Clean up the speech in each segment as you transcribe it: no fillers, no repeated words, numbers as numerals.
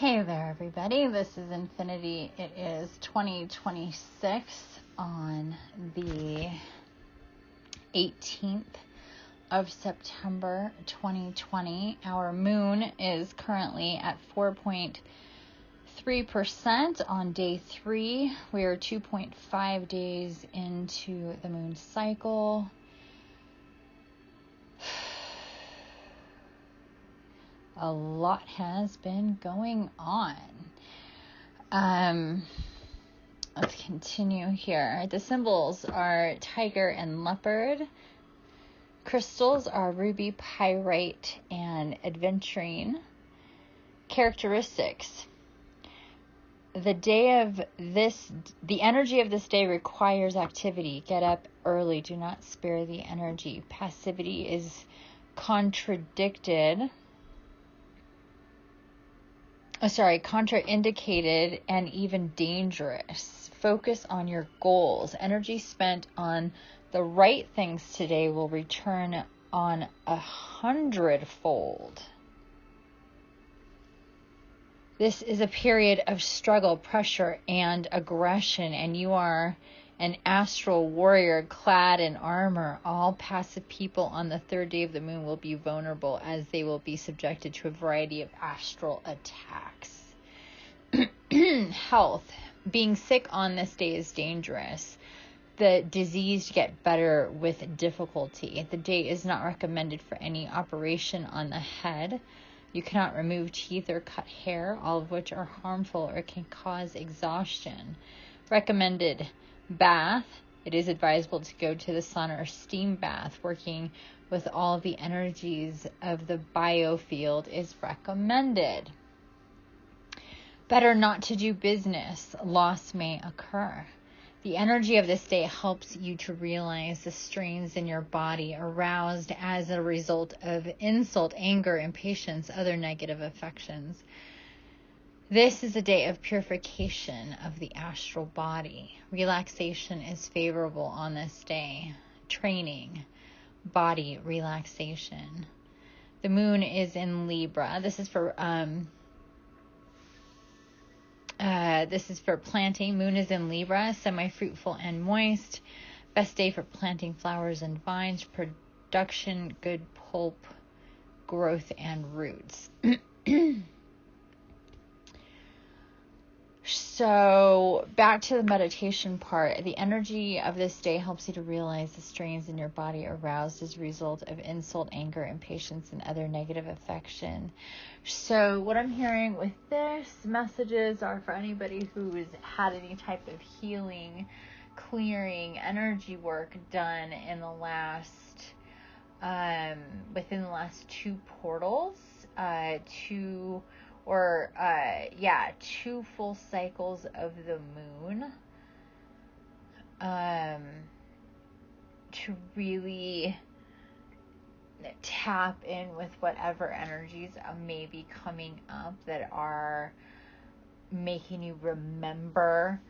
Hey there, everybody. This is Infiniti. It is 2026 on the 18th of September 2020. Our moon is currently at 4.3% on day 3. We are 2.5 days into the moon cycle. A lot has been going on. Let's continue here. The symbols are tiger and leopard. Crystals are ruby, pyrite, and aventurine. Characteristics. The energy of this day requires activity. Get up early. Do not spare the energy. Passivity is contraindicated and even dangerous. Focus on your goals. Energy spent on the right things today will return on 100-fold. This is a period of struggle, pressure, and aggression, and you are an astral warrior clad in armor. All passive people on the third day of the moon will be vulnerable as they will be subjected to a variety of astral attacks. Health. Being sick on this day is dangerous. The diseased get better with difficulty. The day is not recommended for any operation on the head. You cannot remove teeth or cut hair, all of which are harmful or can cause exhaustion. Recommended bath. It is advisable to go to the sauna or steam bath. Working with all of the energies of the biofield is recommended. Better not to do business. Loss may occur. The energy of this day helps you to realize the strains in your body aroused as a result of insult, anger, impatience, other negative affections. This is a day of purification of the astral body. Relaxation is favorable on this day. Training, body relaxation. The moon is in Libra. This is for planting. Moon is in Libra, semi-fruitful and moist. Best day for planting flowers and vines, production, good pulp, growth, and roots. So back to the meditation part. The energy of this day helps you to realize the strains in your body aroused as a result of insult, anger, impatience, and other negative affection. So what I'm hearing with this messages are for anybody who's had any type of healing, clearing, energy work done in the last, within the last 2 portals, 2 full cycles of the moon, to really tap in with whatever energies may be coming up that are making you remember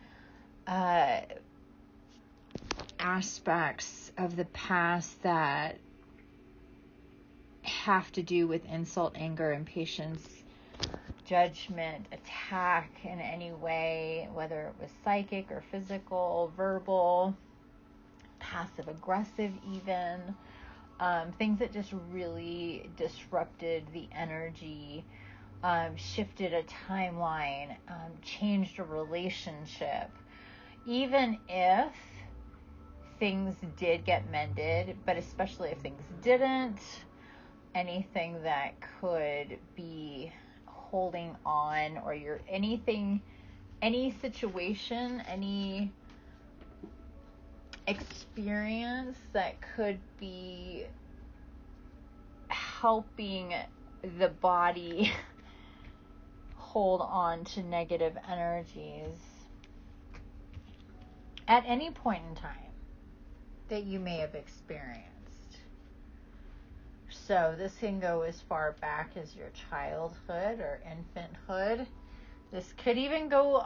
aspects of the past that have to do with insult, anger, impatience, judgment, attack in any way, whether it was psychic or physical, verbal, passive aggressive even, things that just really disrupted the energy, shifted a timeline, changed a relationship. Even if things did get mended, but especially if things didn't, anything that could be holding on, or any situation, any experience that could be helping the body hold on to negative energies at any point in time that you may have experienced. So this can go as far back as your childhood or infanthood. This could even go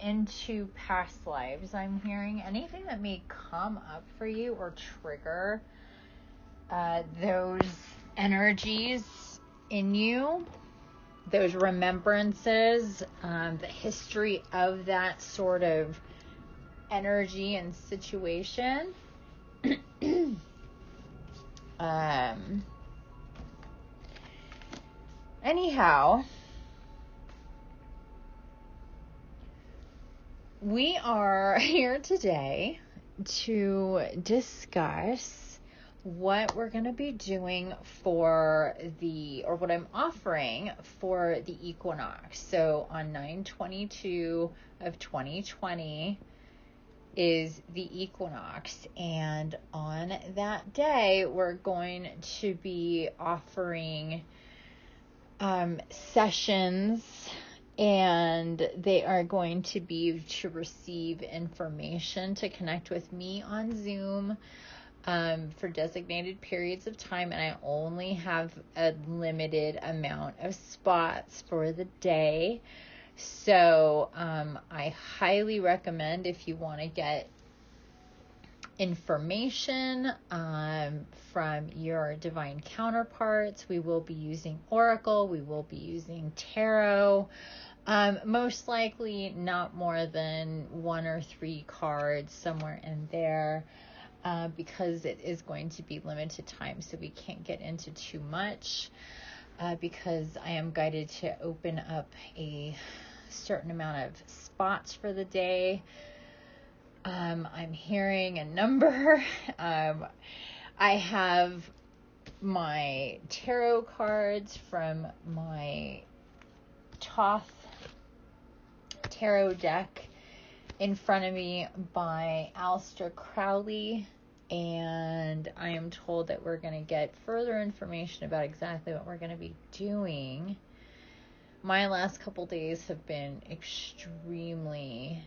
into past lives. I'm hearing anything that may come up for you or trigger those energies in you those remembrances, the history of that sort of energy and situation. Anyhow, we are here today to discuss what we're going to be doing for or what I'm offering for the equinox. So on 9/22 of 2020 is the equinox, and on that day we're going to be offering sessions, and they are going to be to receive information to connect with me on Zoom for designated periods of time, and I only have a limited amount of spots for the day. So I highly recommend, if you want to get information from your divine counterparts, we will be using Oracle, we will be using Tarot, most likely not more than 1 or 3 cards, somewhere in there, because it is going to be limited time, so we can't get into too much, because I am guided to open up a certain amount of spots for the day. I'm hearing a number. I have my tarot cards from my Thoth tarot deck in front of me by Aleister Crowley, and I am told that we're going to get further information about exactly what we're going to be doing. My last couple days have been extremely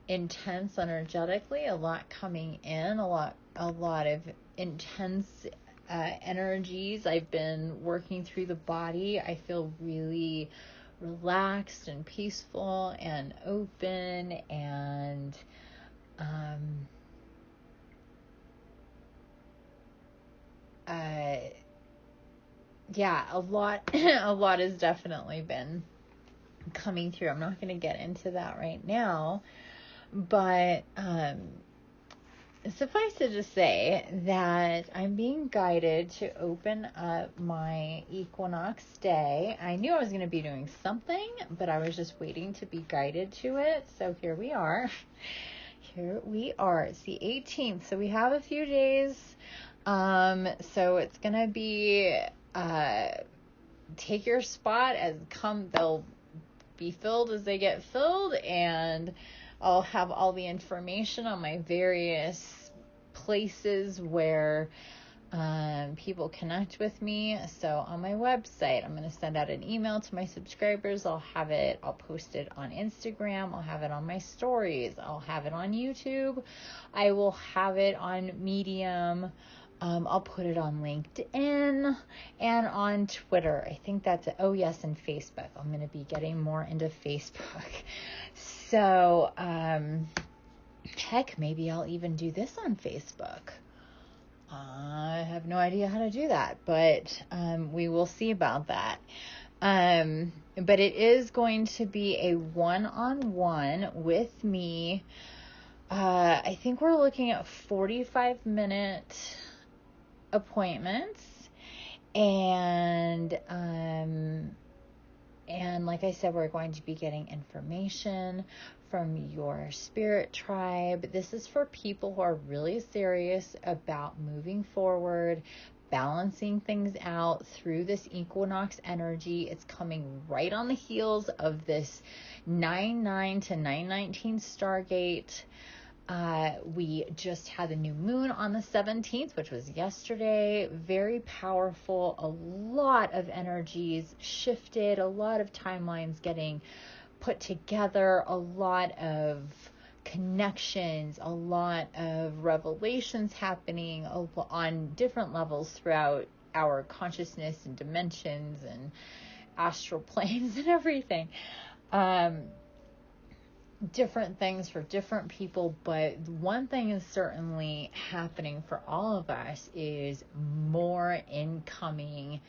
intense energetically, a lot coming in, a lot of intense energies. I've been working through the body. I feel really relaxed and peaceful and open, and a lot has definitely been coming through. I'm not going to get into that right now, but suffice it to say that I'm being guided to open up my equinox day. I knew I was going to be doing something, but I was just waiting to be guided to it. So here we are. It's the 18th, so we have a few days. So it's going to be take your spot as come. They'll be filled as they get filled, and I'll have all the information on my various places where people connect with me. So on my website, I'm going to send out an email to my subscribers. I'll post it on Instagram. I'll have it on my stories. I'll have it on YouTube. I will have it on Medium. I'll put it on LinkedIn and on Twitter. I think that's it. Oh, yes, and Facebook. I'm going to be getting more into Facebook. So, heck, maybe I'll even do this on Facebook. I have no idea how to do that, but we will see about that. But it is going to be a one-on-one with me. I think we're looking at 45-minute appointments, and like I said, we're going to be getting information from your spirit tribe. This is for people who are really serious about moving forward, balancing things out through this equinox energy. It's coming right on the heels of this 9/9 to 9/19 Stargate. We just had the new moon on the 17th, which was yesterday. Very powerful. A lot of energies shifted, a lot of timelines getting put together, a lot of connections, a lot of revelations happening on different levels throughout our consciousness and dimensions and astral planes and everything. different things for different people, but one thing is certainly happening for all of us is more incoming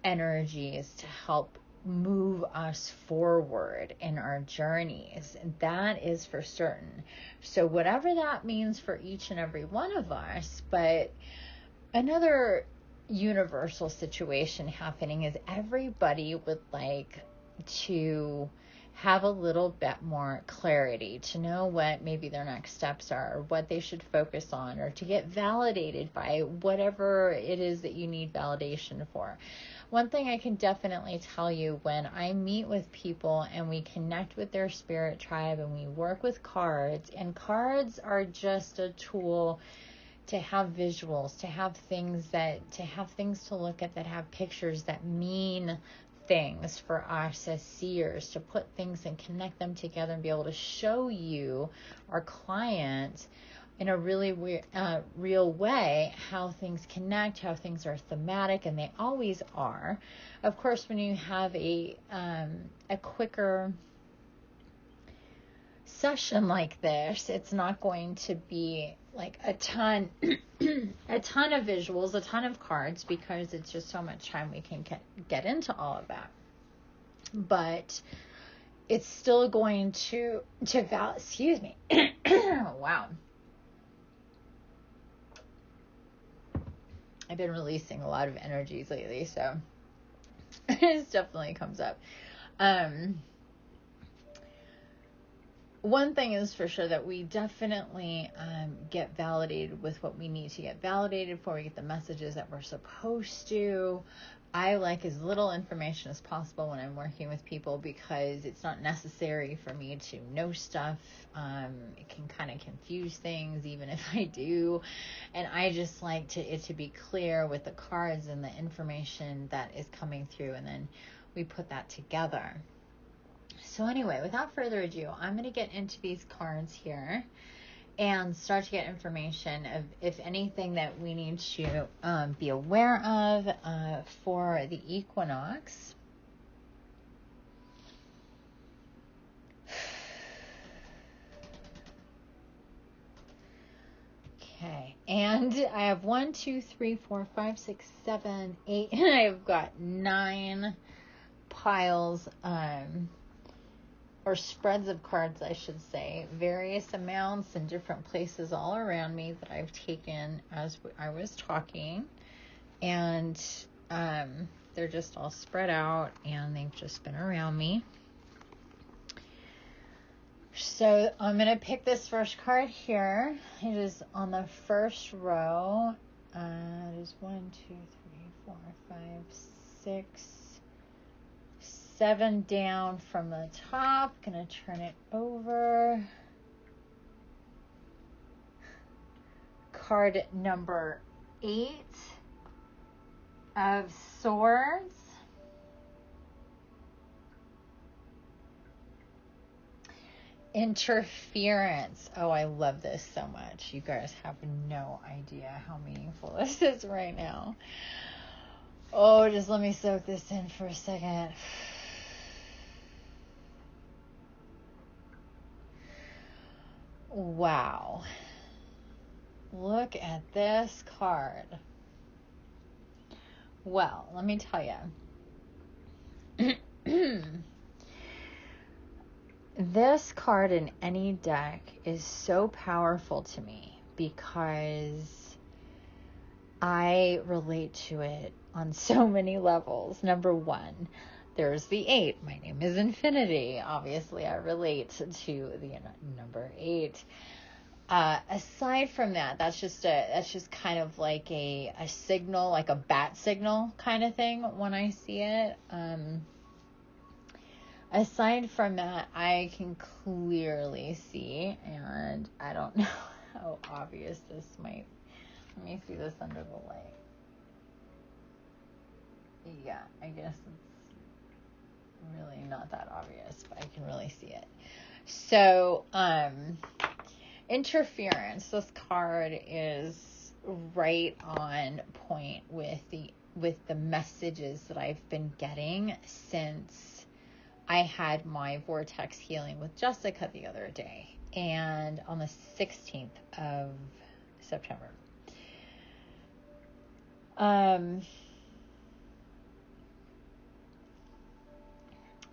energies to help move us forward in our journeys. That is for certain. So whatever that means for each and every one of us, but another universal situation happening is everybody would like to have a little bit more clarity, to know what maybe their next steps are, or what they should focus on, or to get validated by whatever it is that you need validation for. One thing I can definitely tell you, when I meet with people and we connect with their spirit tribe and we work with cards, and cards are just a tool to have visuals, to have things to look at that have pictures that mean things for us as seers, to put things and connect them together and be able to show you, our client, in a really real way, how things connect, how things are thematic, and they always are. Of course, when you have a quicker session like this, it's not going to be like a ton of visuals, a ton of cards, because it's just so much time we can get into all of that. But it's still going to excuse me. Wow. I've been releasing a lot of energies lately, so it definitely comes up. One thing is for sure, that we definitely get validated with what we need to get validated for. We get the messages that we're supposed to. I like as little information as possible when I'm working with people, because it's not necessary for me to know stuff. It can kind of confuse things, even if I do. And I just like it to be clear with the cards and the information that is coming through, and then we put that together. So anyway, without further ado, I'm going to get into these cards here and start to get information of, if anything, that we need to be aware of for the equinox. Okay, and I have 1, 2, 3, 4, 5, 6, 7, 8, and I've got 9 piles, or spreads of cards, I should say, various amounts in different places all around me that I've taken as I was talking, and they're just all spread out, and they've just been around me. So I'm going to pick this first card here. It is on the first row. It is 1, 2, 3, 4, 5, 6, 7 down from the top. Gonna turn it over. Card number 8 of Swords. Interference. Oh, I love this so much. You guys have no idea how meaningful this is right now. Oh, just let me soak this in for a second. Wow. Look at this card. Well, let me tell you. This card in any deck is so powerful to me, because I relate to it on so many levels. Number 1, there's the 8. My name is Infiniti. Obviously, I relate to the number 8. Aside from that, that's just kind of like a signal, like a bat signal kind of thing when I see it. Aside from that, I can clearly see, and I don't know how obvious this might. Let me see this under the light. Yeah, I guess it's really not that obvious, but I can really see it. So, interference. This card is right on point with the messages that I've been getting since I had my vortex healing with Jessica the other day, and on the 16th of September.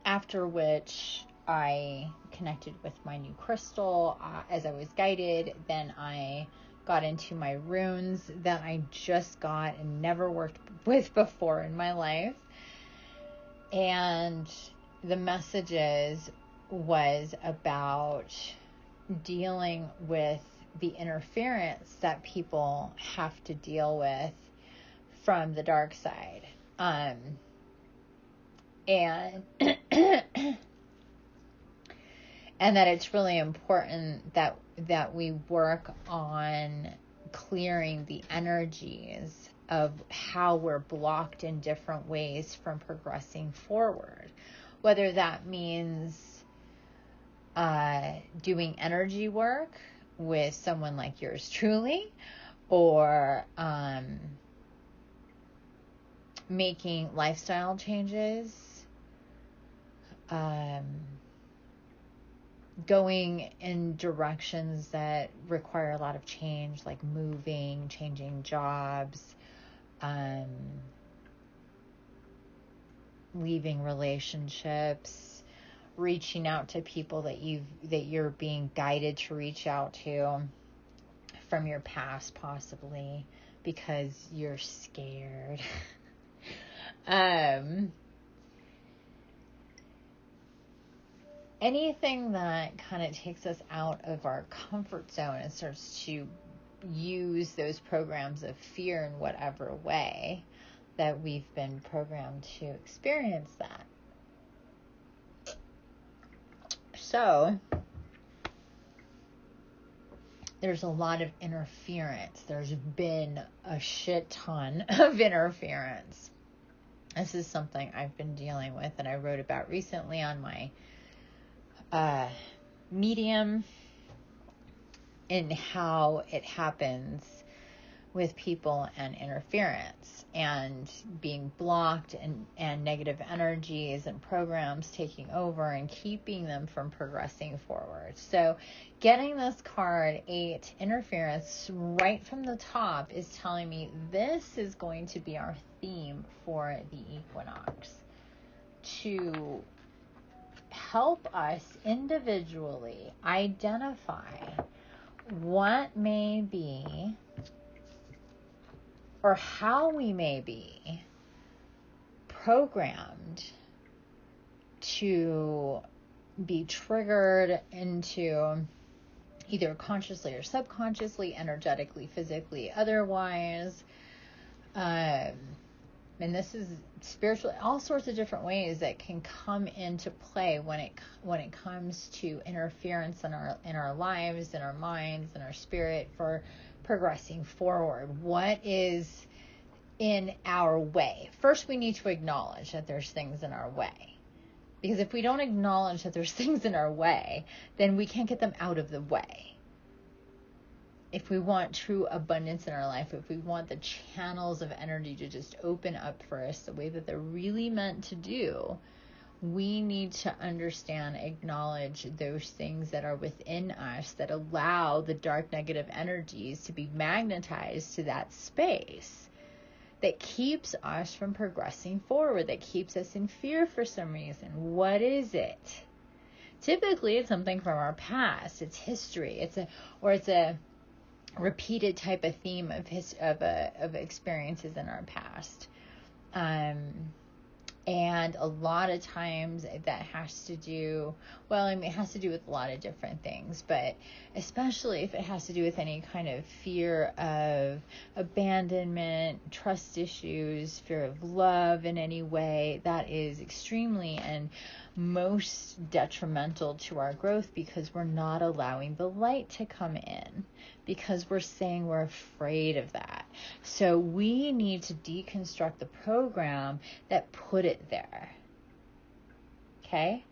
After which I connected with my new crystal as I was guided. Then I got into my runes that I just got and never worked with before in my life. And the messages was about dealing with the interference that people have to deal with from the dark side. And and that it's really important that we work on clearing the energies of how we're blocked in different ways from progressing forward. Whether that means doing energy work with someone like yours truly, or making lifestyle changes, going in directions that require a lot of change, like moving, changing jobs, leaving relationships, reaching out to people that you're being guided to reach out to from your past, possibly because you're scared. Anything that kind of takes us out of our comfort zone and starts to use those programs of fear in whatever way that we've been programmed to experience that. So there's a lot of interference. There's been a shit ton of interference. This is something I've been dealing with, and I wrote about recently on my Medium, and how it happens with people and interference and being blocked and negative energies and programs taking over and keeping them from progressing forward. So getting this card 8, interference, right from the top is telling me this is going to be our theme for the equinox, to help us individually identify what may be, or how we may be programmed to be triggered into either consciously or subconsciously, energetically, physically, otherwise. And this is spiritually, all sorts of different ways that can come into play when it comes to interference in our lives, in our minds, in our spirit for progressing forward. What is in our way? First, we need to acknowledge that there's things in our way. Because if we don't acknowledge that there's things in our way, then we can't get them out of the way. If we want true abundance in our life, if we want the channels of energy to just open up for us the way that they're really meant to do, we need to understand, acknowledge those things that are within us that allow the dark negative energies to be magnetized to that space, that keeps us from progressing forward, that keeps us in fear for some reason. What is it? Typically, it's something from our past. It's history. It's a repeated type of theme of experiences in our past. And a lot of times that has to do, it has to do with a lot of different things, but especially if it has to do with any kind of fear of abandonment, trust issues, fear of love in any way, that is extremely and most detrimental to our growth, because we're not allowing the light to come in, because we're saying we're afraid of that. So we need to deconstruct the program that put it there. Okay?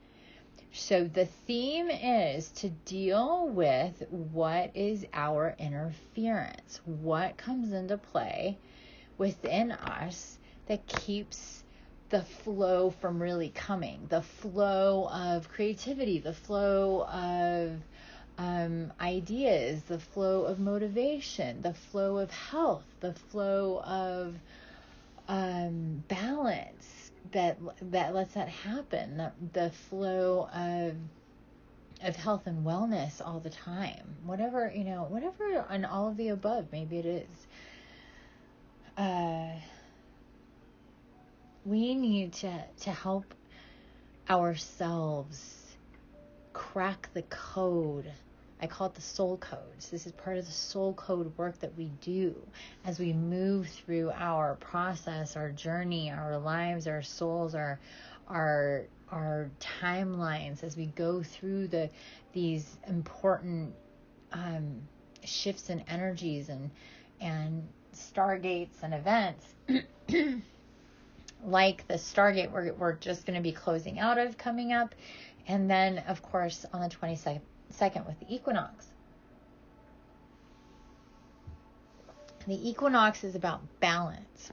So the theme is to deal with what is our interference, what comes into play within us that keeps the flow from really coming, the flow of creativity, the flow of ideas, the flow of motivation, the flow of health, the flow of balance that lets that happen, the flow of health and wellness all the time, whatever and all of the above, maybe it is. We need to help ourselves crack the code. I call it the soul codes. This is part of the soul code work that we do as we move through our process, our journey, our lives, our souls, our timelines, as we go through these important shifts in energies and stargates and events. Like the Stargate we're just going to be closing out of coming up. And then, of course, on the 22nd with the Equinox. The Equinox is about balance.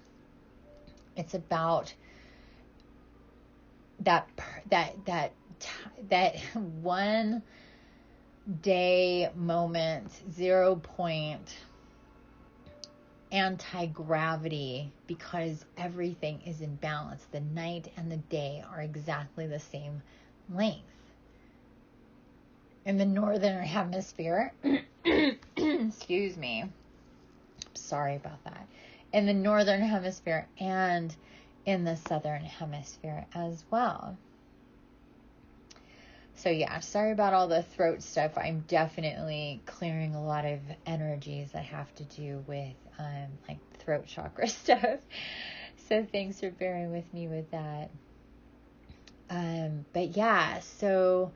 It's about that 1 day moment, 0 point anti-gravity, because everything is in balance. The night and the day are exactly the same length. In the northern hemisphere, excuse me, sorry about that, in the northern hemisphere and in the southern hemisphere as well. So yeah, sorry about all the throat stuff. I'm definitely clearing a lot of energies that have to do with like throat chakra stuff. So thanks for bearing with me with that. But yeah, so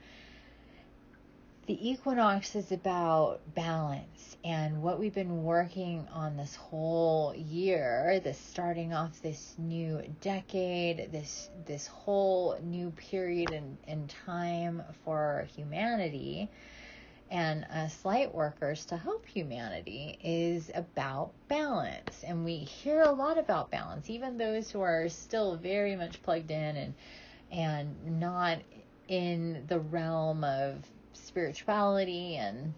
the equinox is about balance, and what we've been working on this whole year, this starting off this new decade, this whole new period in time for humanity and us light workers to help humanity, is about balance. And we hear a lot about balance, even those who are still very much plugged in and not in the realm of spirituality and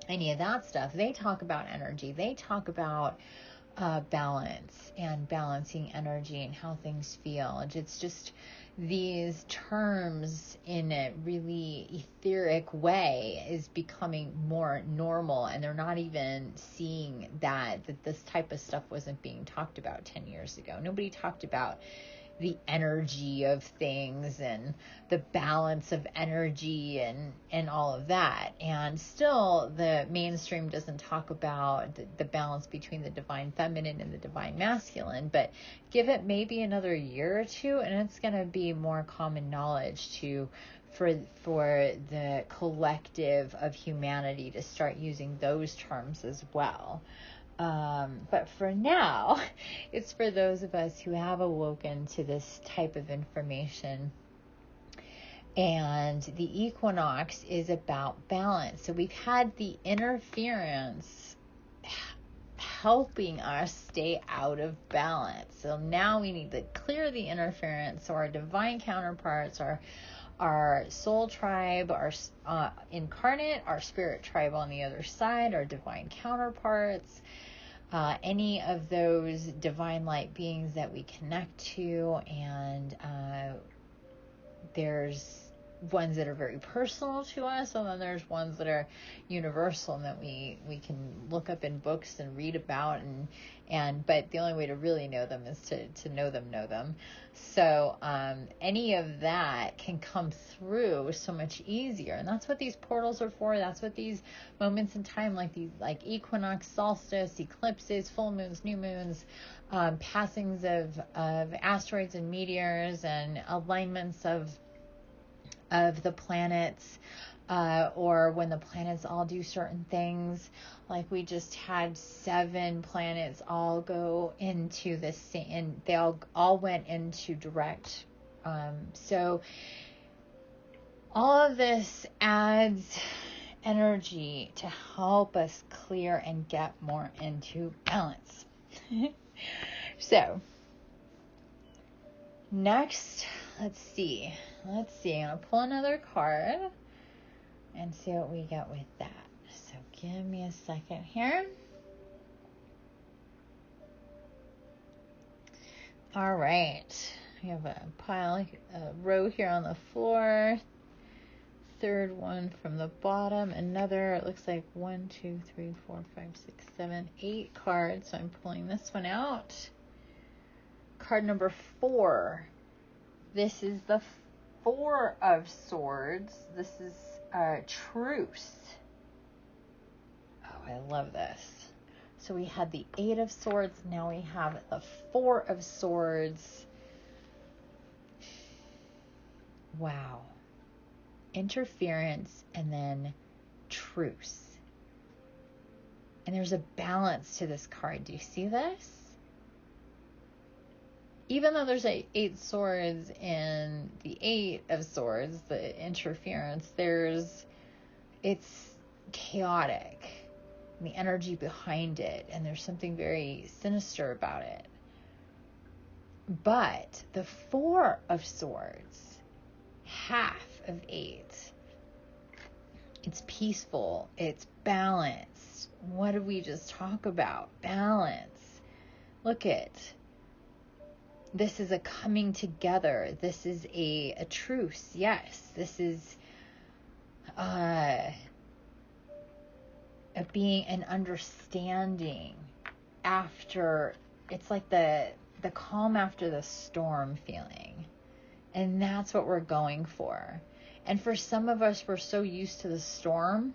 any of that stuff. They talk about energy. They talk about balance and balancing energy and how things feel. And it's just these terms in a really etheric way is becoming more normal, and they're not even seeing that this type of stuff wasn't being talked about 10 years ago. Nobody talked about the energy of things and the balance of energy and all of that. And still the mainstream doesn't talk about the balance between the divine feminine and the divine masculine. But give it maybe another year or two, and it's going to be more common knowledge for the collective of humanity to start using those terms as well. But for now, it's for those of us who have awoken to this type of information. And the equinox is about balance. So we've had the interference helping us stay out of balance. So now we need to clear the interference, so our divine counterparts, our soul tribe, our incarnate, our spirit tribe on the other side, our divine counterparts, any of those divine light beings that we connect to. And there's ones that are very personal to us, and then there's ones that are universal and that we can look up in books and read about, but the only way to really know them is to know them. So any of that can come through so much easier, and that's what these portals are for. That's what these moments in time, like equinox, solstice, eclipses, full moons, new moons, passings of asteroids and meteors, and alignments of the planets, or when the planets all do certain things. Like we just had 7 planets all go into the same, and they all went into direct. So all of this adds energy to help us clear and get more into balance. So Next, let's see. I'm going to pull another card and see what we get with that. So give me a second here. All right. We have a row here on the floor. Third one from the bottom. Another, it looks like 1, 2, 3, 4, 5, 6, 7, 8 cards. So I'm pulling this one out. Card number 4. This is the 4 of Swords. This is truce. Oh, I love this. So we had the 8 of Swords. Now we have the 4 of Swords. Wow. Interference and then truce. And there's a balance to this card. Do you see this? Even though there's 8 swords in the 8 of Swords, the interference, it's chaotic. And the energy behind it, and there's something very sinister about it. But the 4 of Swords, half of 8, it's peaceful, it's balanced. What did we just talk about? Balance. Look at this is a coming together. This is a truce. Yes, this is a being an understanding after. It's like the calm after the storm feeling. And that's what we're going for. And for some of us, we're so used to the storm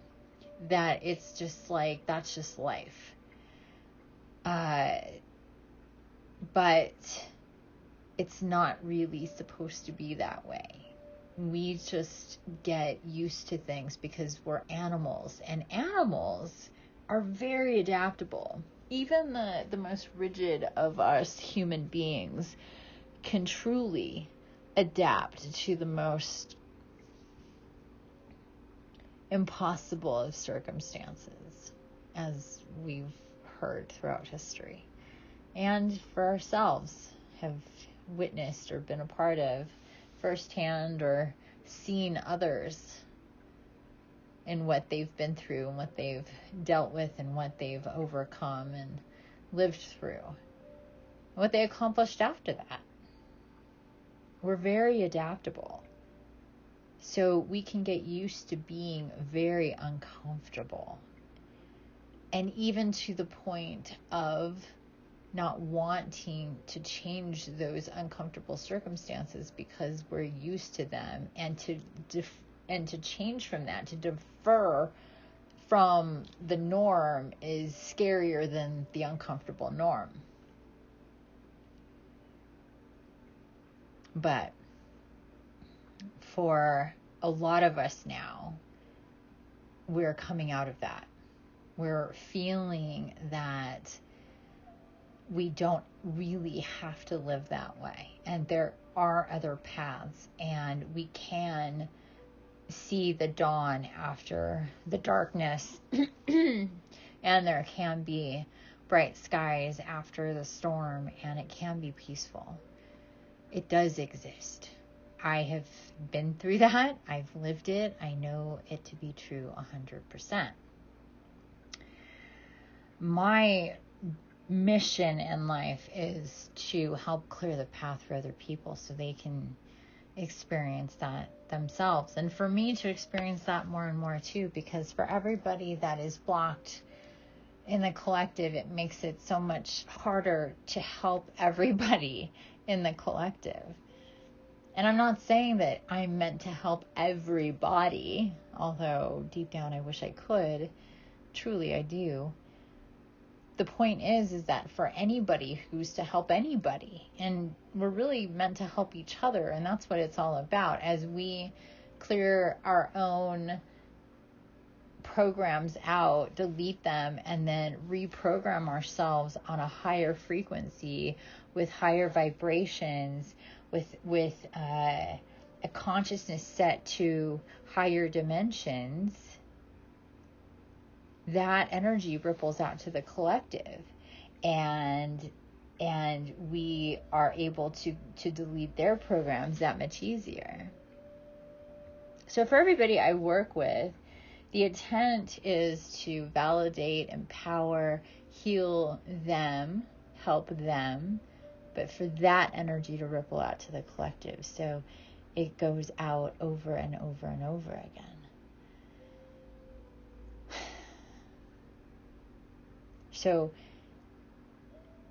that it's just like, that's just life. But it's not really supposed to be that way. We just get used to things because we're animals. And animals are very adaptable. Even the most rigid of us human beings can truly adapt to the most impossible of circumstances, as we've heard throughout history, and for ourselves have witnessed or been a part of firsthand, or seen others in what they've been through and what they've dealt with and what they've overcome and lived through, and what they accomplished after that. We're very adaptable. So we can get used to being very uncomfortable. And even to the point of not wanting to change those uncomfortable circumstances because we're used to them, and to change from that, to defer from the norm, is scarier than the uncomfortable norm. But for a lot of us now, we're coming out of that. We're feeling that we don't really have to live that way. And there are other paths, and we can see the dawn after the darkness. And there can be bright skies after the storm, and it can be peaceful. It does exist. I have been through that. I've lived it. I know it to be true 100%. My mission in life is to help clear the path for other people so they can experience that themselves. And for me to experience that more and more too, because for everybody that is blocked in the collective, it makes it so much harder to help everybody in the collective. And I'm not saying that I'm meant to help everybody, although deep down I wish I could. Truly I do. The point is that for anybody who's to help anybody, and we're really meant to help each other, and that's what it's all about. As we clear our own programs out, delete them, and then reprogram ourselves on a higher frequency with higher vibrations, with a consciousness set to higher dimensions, that energy ripples out to the collective. And and we are able to delete their programs that much easier. So for everybody I work with, the intent is to validate, empower, heal them, help them, but for that energy to ripple out to the collective. So it goes out over and over and over again. So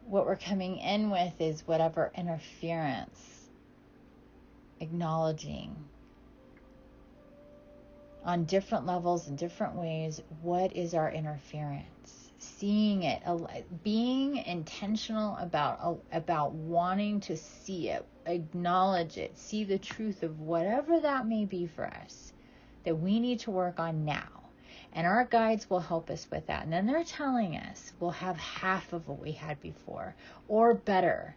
what we're coming in with is whatever interference, acknowledging on different levels in different ways, what is our interference? Seeing it, being intentional about wanting to see it, acknowledge it, see the truth of whatever that may be for us that we need to work on now. And our guides will help us with that. And then they're telling us we'll have half of what we had before, or better.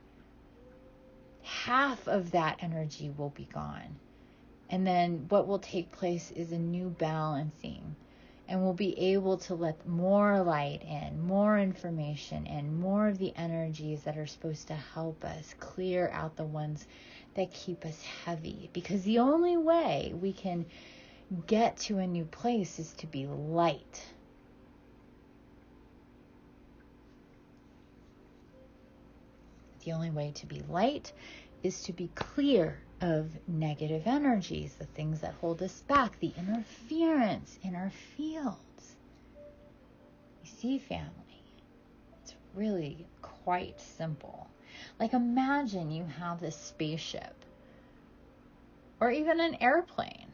Half of that energy will be gone. And then what will take place is a new balancing. And we'll be able to let more light in, more information in, more of the energies that are supposed to help us clear out the ones that keep us heavy. Because the only way we can get to a new place is to be light. The only way to be light is to be clear of negative energies, the things that hold us back, the interference in our fields. You see, family, it's really quite simple. Like, imagine you have this spaceship or even an airplane,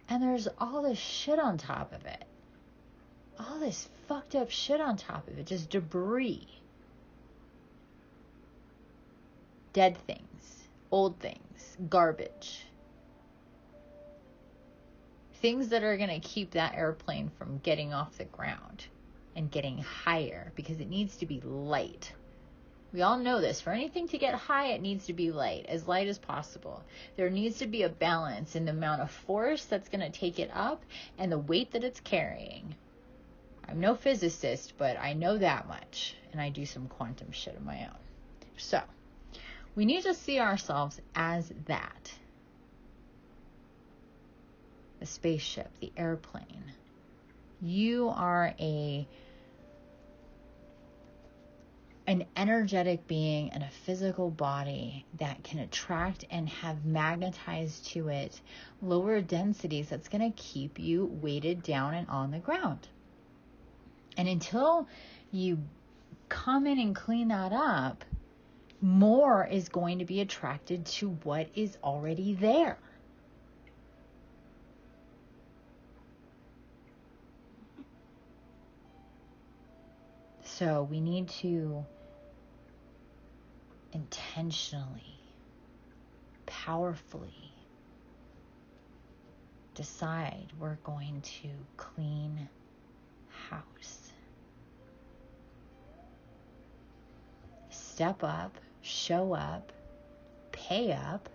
and there's all this shit on top of it. All this fucked up shit on top of it. Just debris. Dead things. Old things. Garbage. Things that are going to keep that airplane from getting off the ground and getting higher, because it needs to be light. We all know this. For anything to get high, it needs to be light as possible. There needs to be a balance in the amount of force that's going to take it up and the weight that it's carrying. I'm no physicist, but I know that much, and I do some quantum shit of my own. So, we need to see ourselves as that. The spaceship, the airplane. You are an energetic being and a physical body that can attract and have magnetized to it lower densities that's going to keep you weighted down and on the ground. And until you come in and clean that up, more is going to be attracted to what is already there. So we need to intentionally, powerfully decide we're going to clean house. Step up, show up, pay up,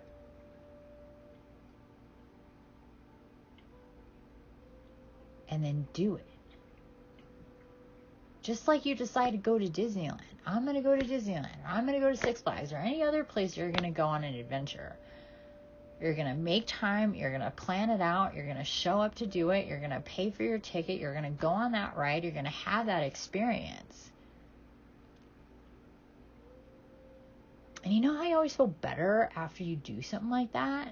and then do it. Just like you decide to go to Disneyland. I'm going to go to Disneyland. I'm going to go to Six Flags or any other place you're going to go on an adventure. You're going to make time. You're going to plan it out. You're going to show up to do it. You're going to pay for your ticket. You're going to go on that ride. You're going to have that experience. And you know how you always feel better after you do something like that?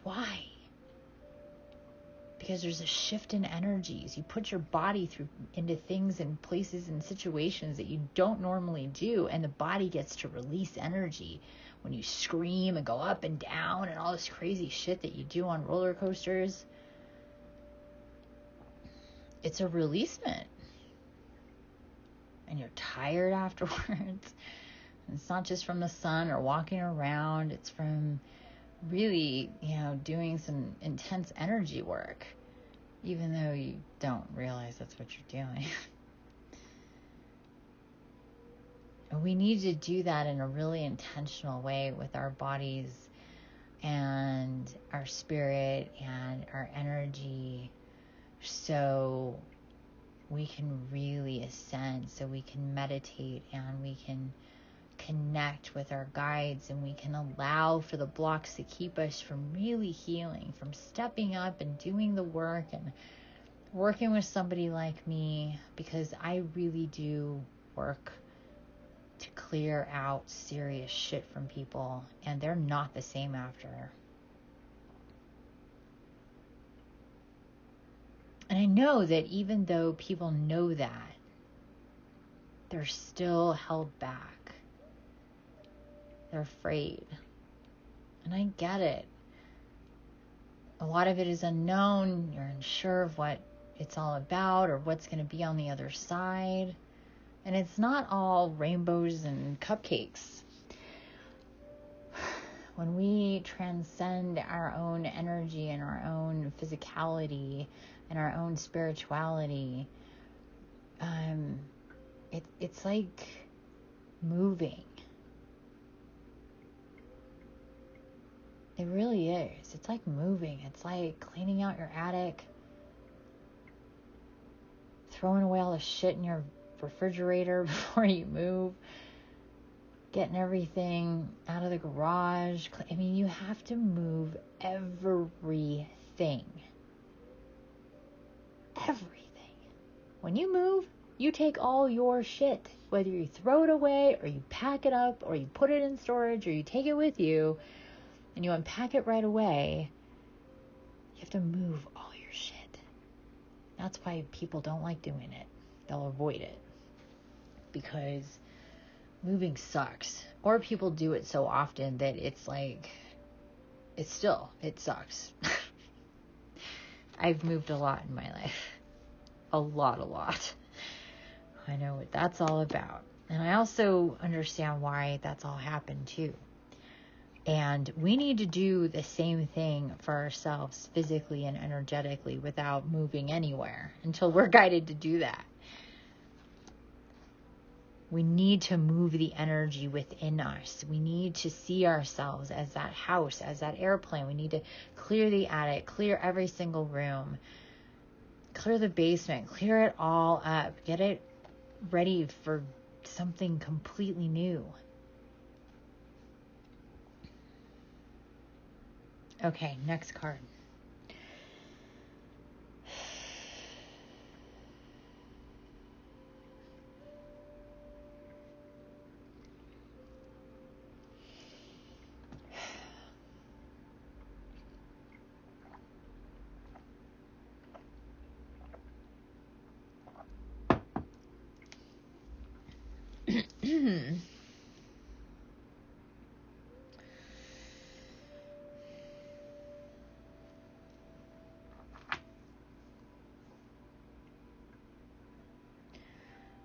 Why? Because there's a shift in energies. You put your body into things and places and situations that you don't normally do, and the body gets to release energy. When you scream and go up and down and all this crazy shit that you do on roller coasters, it's a releasement. And you're tired afterwards. And it's not just from the sun or walking around. It's from really, doing some intense energy work, even though you don't realize that's what you're doing. And we need to do that in a really intentional way with our bodies and our spirit and our energy, so we can really ascend, so we can meditate and we can connect with our guides, and we can allow for the blocks to keep us from really healing, from stepping up and doing the work and working with somebody like me, because I really do work to clear out serious shit from people, and they're not the same after. And I know that even though people know that, they're still held back. They're afraid. And I get it. A lot of it is unknown. You're unsure of what it's all about or what's going to be on the other side. And it's not all rainbows and cupcakes. When we transcend our own energy and our own physicality and our own spirituality, it's like moving. It really is. It's like moving. It's like cleaning out your attic, throwing away all the shit in your refrigerator before you move, getting everything out of the garage. I mean, you have to move everything. Everything. When you move, you take all your shit, whether you throw it away or you pack it up or you put it in storage or you take it with you and you unpack it right away. You have to move all your shit. That's why people don't like doing it. They'll avoid it because moving sucks. Or people do it so often that it's like, it sucks. I've moved a lot in my life. A lot. I know what that's all about. And I also understand why that's all happened too. And we need to do the same thing for ourselves physically and energetically without moving anywhere until we're guided to do that. We need to move the energy within us. We need to see ourselves as that house, as that airplane. We need to clear the attic, clear every single room, clear the basement, clear it all up, get it ready for something completely new. Okay, next card.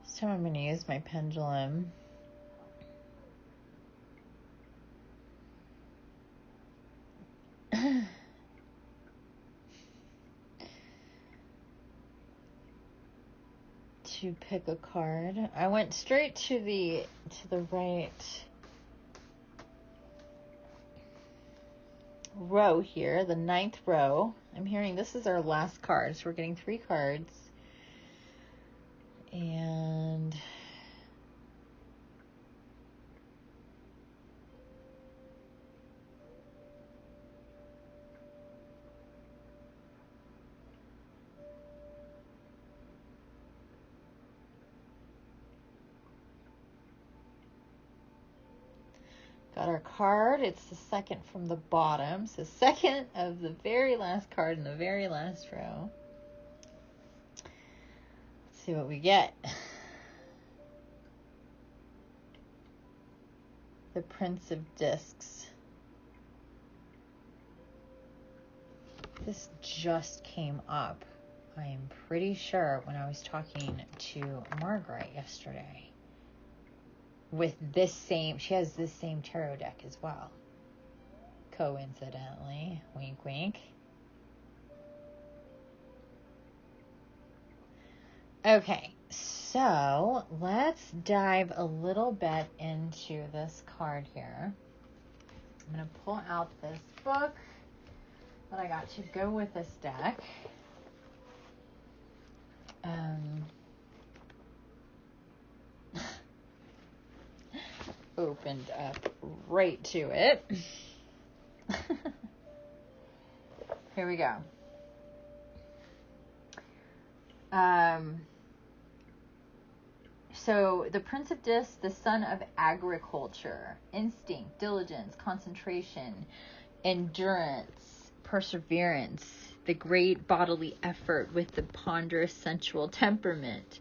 So I'm going to use my pendulum. To pick a card. I went straight to the right row here, the 9th row. I'm hearing this is our last card, so we're getting 3 cards. And got our card. It's the second from the bottom. So second of the very last card in the very last row. Let's see what we get. The Prince of Discs. This just came up, I am pretty sure, when I was talking to Margaret yesterday. With this same, she has this same tarot deck as well. Coincidentally. Wink, wink. Okay, so let's dive a little bit into this card here. I'm going to pull out this book that I got to go with this deck. opened up right to it. Here we go. So the Prince of Discs, the son of agriculture, instinct, diligence, concentration, endurance, perseverance, the great bodily effort with the ponderous sensual temperament,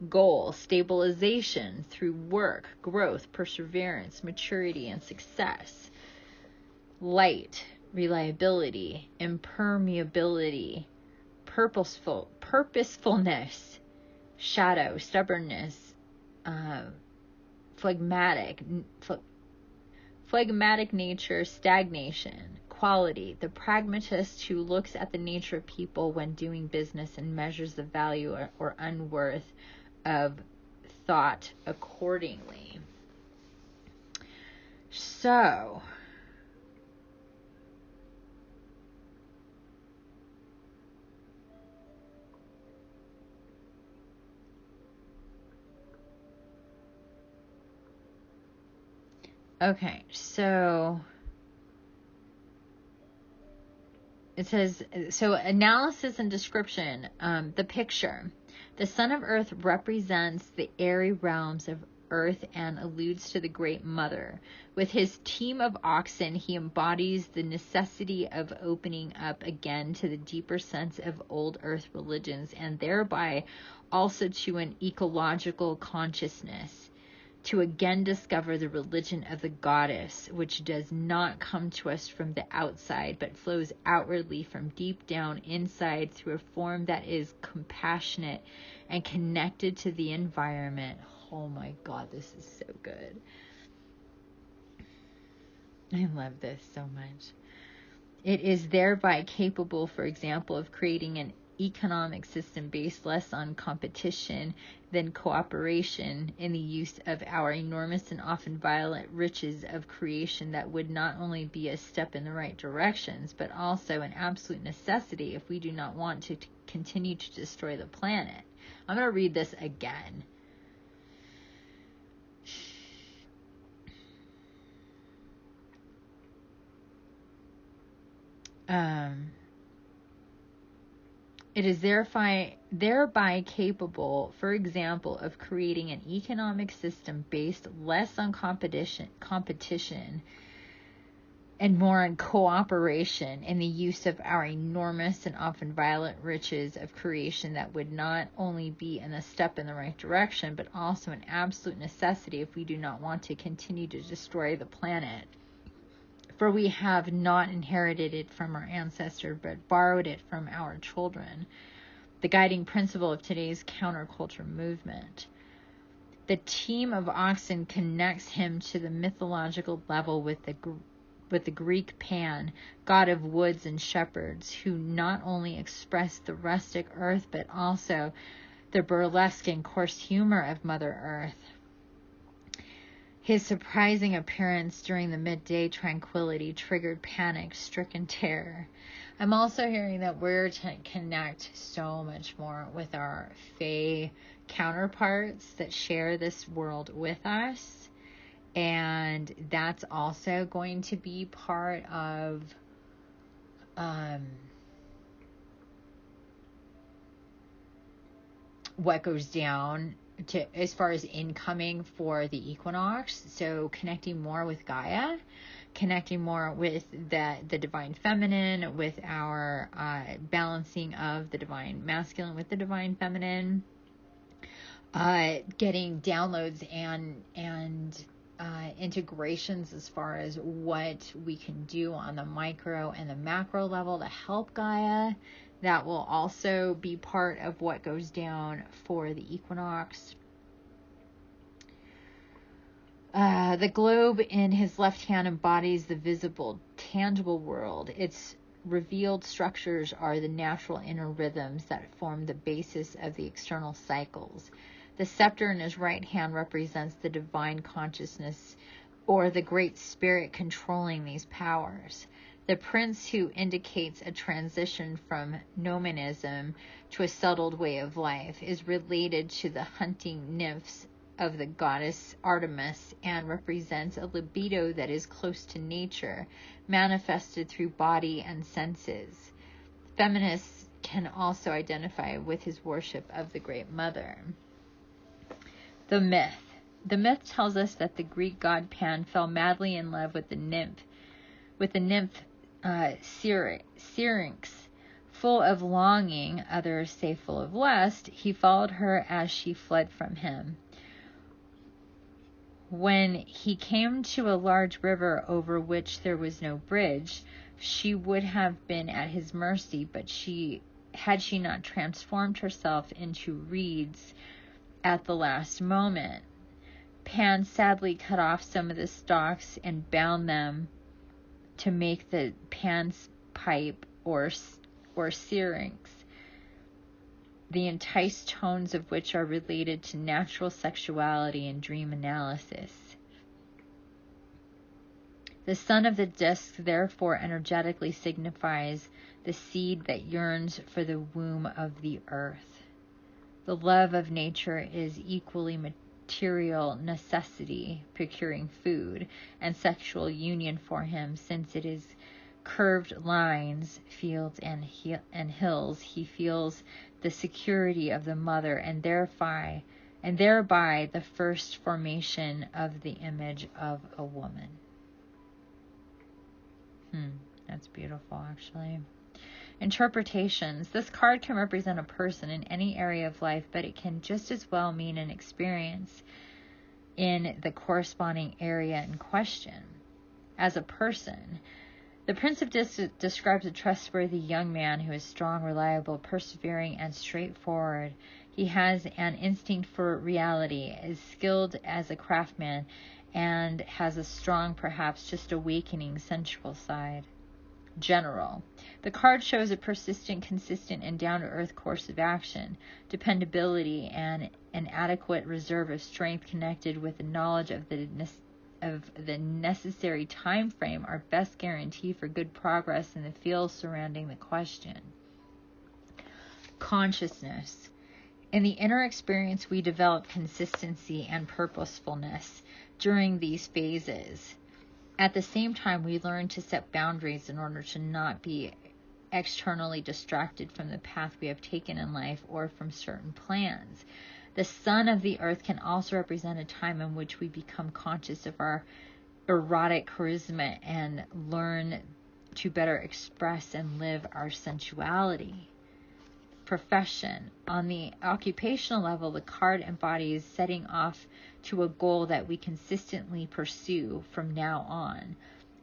goal, stabilization through work, growth, perseverance, maturity, and success, light, reliability, impermeability, purposefulness, shadow, stubbornness, phlegmatic nature, stagnation, quality, the pragmatist who looks at the nature of people when doing business and measures the value or unworth of thought accordingly. So, okay, so it says, so analysis and description, the picture. The Son of Earth represents the airy realms of Earth and alludes to the Great Mother. With his team of oxen, he embodies the necessity of opening up again to the deeper sense of old Earth religions and thereby also to an ecological consciousness, to again discover the religion of the goddess, which does not come to us from the outside, but flows outwardly from deep down inside through a form that is compassionate and connected to the environment. Oh my God, this is so good. I love this so much. It is thereby capable, for example, of creating an economic system based less on competition than cooperation in the use of our enormous and often violent riches of creation that would not only be a step in the right directions, but also an absolute necessity if we do not want to continue to destroy the planet. I'm going to read this again. It is thereby capable, for example, of creating an economic system based less on competition and more on cooperation in the use of our enormous and often violent riches of creation that would not only be a step in the right direction, but also an absolute necessity if we do not want to continue to destroy the planet. For we have not inherited it from our ancestors, but borrowed it from our children. The guiding principle of today's counterculture movement. The team of oxen connects him to the mythological level with the Greek Pan, god of woods and shepherds, who not only expressed the rustic earth, but also the burlesque and coarse humor of Mother Earth. His surprising appearance during the midday tranquility triggered panic-stricken terror. I'm also hearing that we're to connect so much more with our Fae counterparts that share this world with us. And that's also going to be part of what goes down as far as incoming for the equinox. So connecting more with Gaia, connecting more with the divine feminine, with our balancing of the divine masculine with the divine feminine, getting downloads and integrations as far as what we can do on the micro and the macro level to help Gaia. That will also be part of what goes down for the equinox. The globe in his left hand embodies the visible, tangible world. Its revealed structures are the natural inner rhythms that form the basis of the external cycles. The scepter in his right hand represents the divine consciousness, or the great spirit controlling these powers. The prince, who indicates a transition from nomadism to a settled way of life, is related to the hunting nymphs of the goddess Artemis and represents a libido that is close to nature, manifested through body and senses. Feminists can also identify with his worship of the Great Mother. The myth. The myth tells us that the Greek god Pan fell madly in love with the nymph Syrinx. Full of longing, others say full of lust, he followed her as she fled from him. When he came to a large river over which there was no bridge, she would have been at his mercy, but had she not transformed herself into reeds at the last moment. Pan sadly cut off some of the stalks and bound them to make the Pan's pipe or syrinx, the enticed tones of which are related to natural sexuality and dream analysis. The sun of the disk therefore energetically signifies the seed that yearns for the womb of the earth. The love of nature is equally material necessity, procuring food, and sexual union for him, since it is curved lines, fields, and hills. He feels the security of the mother, and thereby the first formation of the image of a woman. That's beautiful, actually. Interpretations. This card can represent a person in any area of life, but it can just as well mean an experience in the corresponding area in question. As a person, the Prince of Discs describes a trustworthy young man who is strong, reliable, persevering, and straightforward. He has an instinct for reality, is skilled as a craftsman, and has a strong, perhaps just awakening, sensual side. General. The card shows a persistent, consistent, and down-to-earth course of action, dependability, and an adequate reserve of strength connected with the knowledge of the necessary time frame are best guarantee for good progress in the field surrounding the question. Consciousness. In the inner experience, we develop consistency and purposefulness during these phases. At the same time, we learn to set boundaries in order to not be externally distracted from the path we have taken in life or from certain plans. The sun of the earth can also represent a time in which we become conscious of our erotic charisma and learn to better express and live our sensuality. Profession. On the occupational level, the card embodies setting off to a goal that we consistently pursue from now on.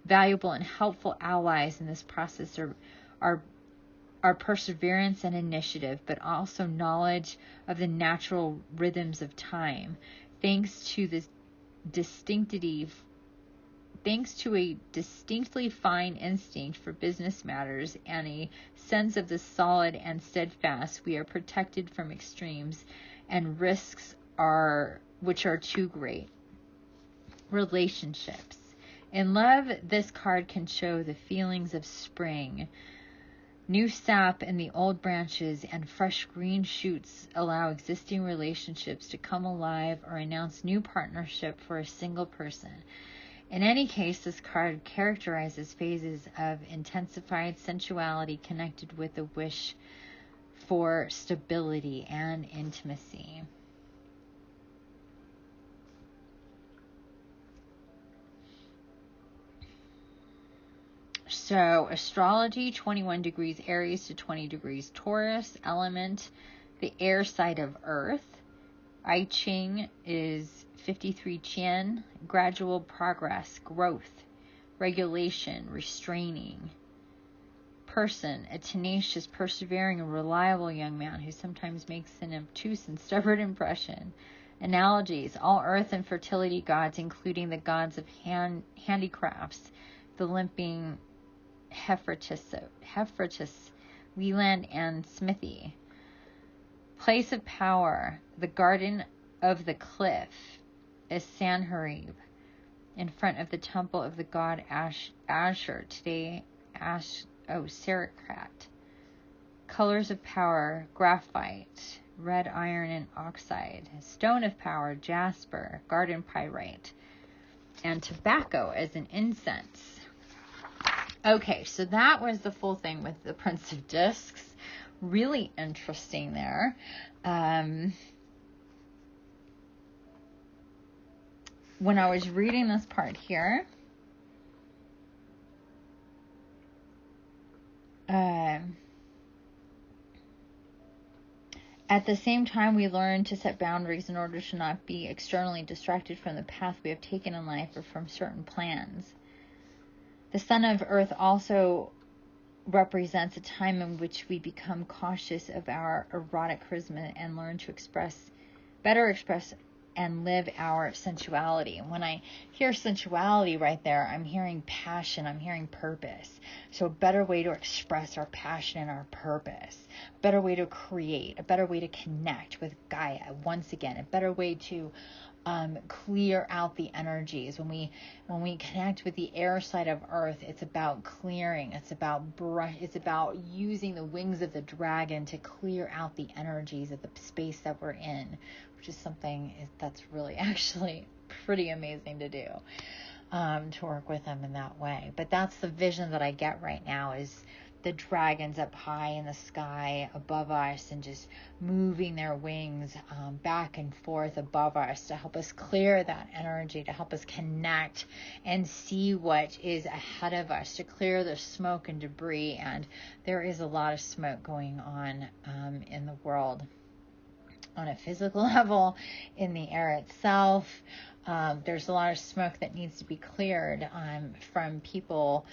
Valuable and helpful allies in this process are perseverance and initiative, but also knowledge of the natural rhythms of time. Thanks to a distinctly fine instinct for business matters and a sense of the solid and steadfast, we are protected from extremes and risks which are too great. Relationships. In love, this card can show the feelings of spring. New sap in the old branches and fresh green shoots allow existing relationships to come alive or announce new partnership for a single person. In any case, this card characterizes phases of intensified sensuality connected with a wish for stability and intimacy. So, astrology, 21 degrees Aries to 20 degrees Taurus. Element, the air side of Earth. I Ching is 53 Qian. Gradual progress, growth, regulation, restraining. Person, a tenacious, persevering, and reliable young man who sometimes makes an obtuse and stubborn impression. Analogies, all earth and fertility gods, including the gods of handicrafts, the limping Hephaestus, Leland, and Smithy. Place of power, the garden of the cliff is Sanharib, in front of the temple of the god Ashur, today Sarakrat. Colors of power, graphite, red iron and oxide, stone of power, jasper, garden pyrite, and tobacco as an incense. Okay, so that was the full thing with the Prince of Discs. Really interesting there. When I was reading this part here, at the same time, we learn to set boundaries in order to not be externally distracted from the path we have taken in life or from certain plans. The Son of Earth also represents a time in which we become cautious of our erotic charisma and learn to better express and live our sensuality. When I hear sensuality right there, I'm hearing passion, I'm hearing purpose. So a better way to express our passion and our purpose, a better way to create, a better way to connect with Gaia. Once again, a better way to clear out the energies. When we connect with the air side of Earth, it's about clearing. It's about using the wings of the dragon to clear out the energies of the space that we're in, which is something that's really actually pretty amazing to do, to work with them in that way. But that's the vision that I get right now, is the dragons up high in the sky above us and just moving their wings back and forth above us to help us clear that energy, to help us connect and see what is ahead of us, to clear the smoke and debris. And there is a lot of smoke going on in the world on a physical level, in the air itself. There's a lot of smoke that needs to be cleared from people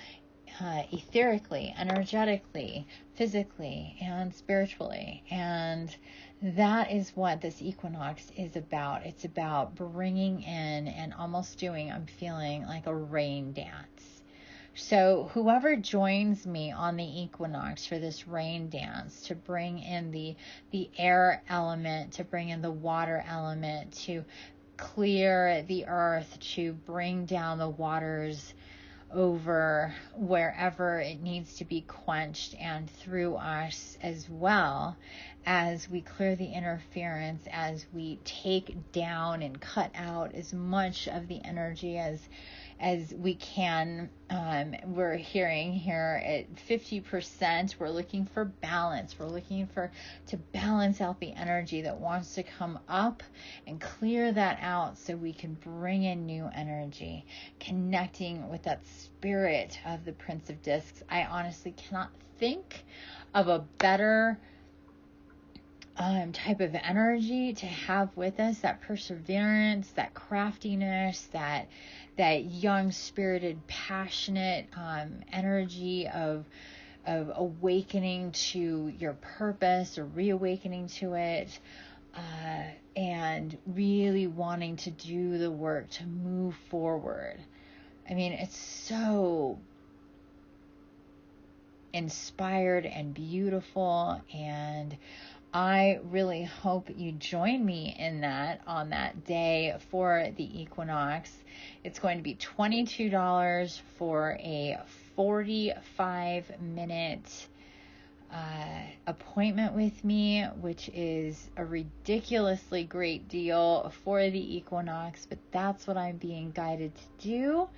etherically, energetically, physically, and spiritually. And that is what this equinox is about. It's about bringing in and almost doing, I'm feeling like a rain dance. So whoever joins me on the equinox for this rain dance, to bring in the air element, to bring in the water element, to clear the earth, to bring down the waters over wherever it needs to be quenched, and through us as well, as we clear the interference, as we take down and cut out as much of the energy as we can. We're hearing here at 50%, we're looking for balance. We're looking to balance out the energy that wants to come up and clear that out so we can bring in new energy, connecting with that spirit of the Prince of Discs. I honestly cannot think of a better type of energy to have with us, that perseverance, that craftiness, that young spirited, passionate energy of awakening to your purpose or reawakening to it, and really wanting to do the work to move forward. I mean, it's so inspired and beautiful, and I really hope you join me in that on that day for the equinox. It's going to be $22 for a 45-minute appointment with me, which is a ridiculously great deal for the equinox, but that's what I'm being guided to do.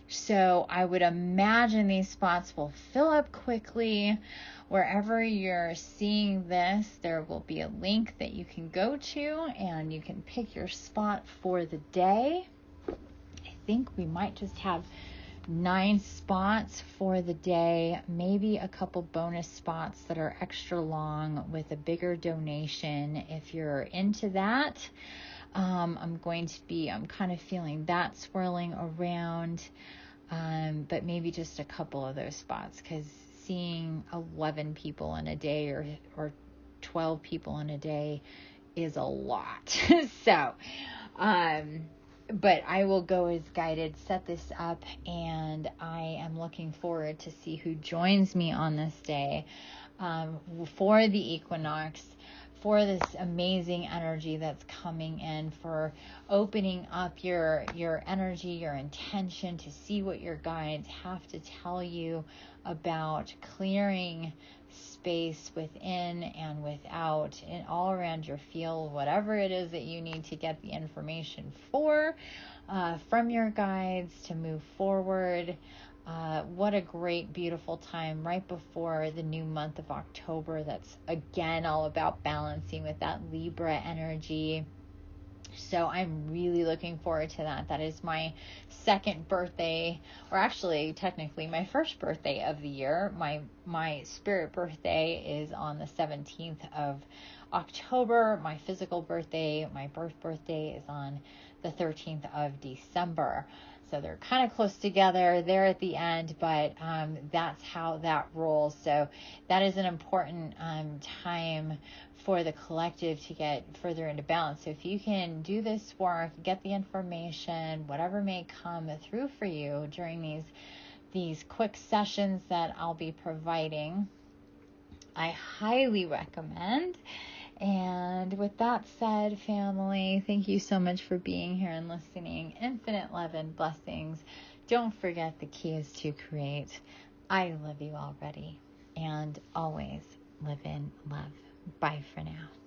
So I would imagine these spots will fill up quickly. Wherever you're seeing this, there will be a link that you can go to and you can pick your spot for the day. I think we might just have 9 spots for the day, maybe a couple bonus spots that are extra long with a bigger donation if you're into that. I'm kind of feeling that swirling around, but maybe just a couple of those spots, because seeing 11 people in a day or 12 people in a day is a lot. So, but I will go as guided, set this up, and I am looking forward to see who joins me on this day for the equinox, for this amazing energy that's coming in, for opening up your energy, your intention, to see what your guides have to tell you about clearing space within and without and all around your field, whatever it is that you need to get the information from your guides to move forward. What a great, beautiful time right before the new month of October. That's again all about balancing with that Libra energy. So I'm really looking forward to that. That is my second birthday, or actually technically my first birthday of the year. My spirit birthday is on the 17th of October. My physical birthday, my birth birthday, is on the 13th of December. So they're kind of close together there at the end, but that's how that rolls. So that is an important time for the collective to get further into balance. So if you can do this work, get the information, whatever may come through for you during these quick sessions that I'll be providing, I highly recommend. And with that said, family, thank you so much for being here and listening. Infinite love and blessings. Don't forget, the key is to create. I love you already, and always live in love. Bye for now.